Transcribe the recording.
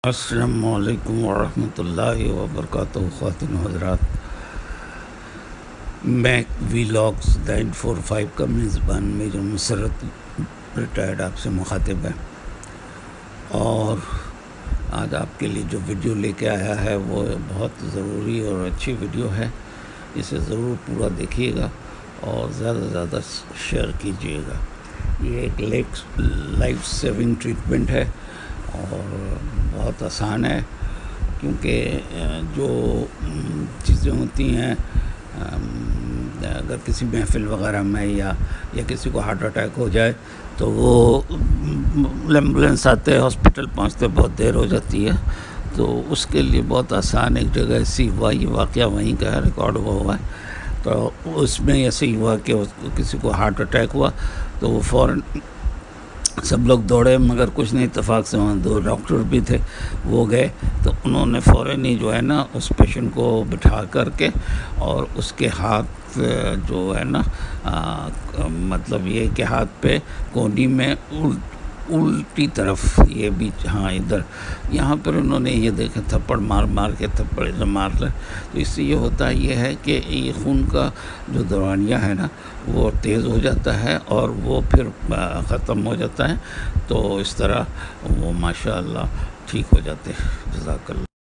السلام علیکم ورحمۃ اللہ وبرکاتہ خواتین و حضرات، میں ویلاگز 945 کا میزبان میجر مسرت ریٹائرڈ آپ سے مخاطب ہے، اور آج آپ کے لیے جو ویڈیو لے کے آیا ہے وہ بہت ضروری اور اچھی ویڈیو ہے۔ اسے ضرور پورا دیکھیے گا اور زیادہ سے زیادہ شیئر کیجیے گا۔ یہ ایک لائف سیونگ ٹریٹمنٹ ہے اور بہت آسان ہے، کیونکہ جو چیزیں ہوتی ہیں اگر کسی محفل وغیرہ میں یا کسی کو ہارٹ اٹیک ہو جائے تو وہ ایمبولینس آتے ہاسپٹل پہنچتے بہت دیر ہو جاتی ہے، تو اس کے لیے بہت آسان ایک جگہ ایسی ہوا، یہ واقعہ وہیں کا ہے، ریکارڈ ہوا ہے۔ تو اس میں ایسے ہی ہوا کہ کسی کو ہارٹ اٹیک ہوا تو وہ فوراً سب لوگ دوڑے، مگر کچھ نہیں، اتفاق سے وہاں 2 ڈاکٹر بھی تھے، وہ گئے تو انہوں نے فوراً ہی جو ہے نا اس پیشنٹ کو بٹھا کر کے اور اس کے ہاتھ جو ہے نا مطلب یہ کہ ہاتھ پہ کونی میں الٹی طرف، یہ بھی ہاں ادھر یہاں پر انہوں نے یہ دیکھا، تھپڑ مار کے تھپڑ مار لے، تو اس سے یہ ہوتا یہ ہے کہ یہ خون کا جو دورانیہ ہے نا وہ تیز ہو جاتا ہے اور وہ پھر ختم ہو جاتا ہے، تو اس طرح وہ ماشاء اللہ ٹھیک ہو جاتے ہیں۔ جزاک اللہ۔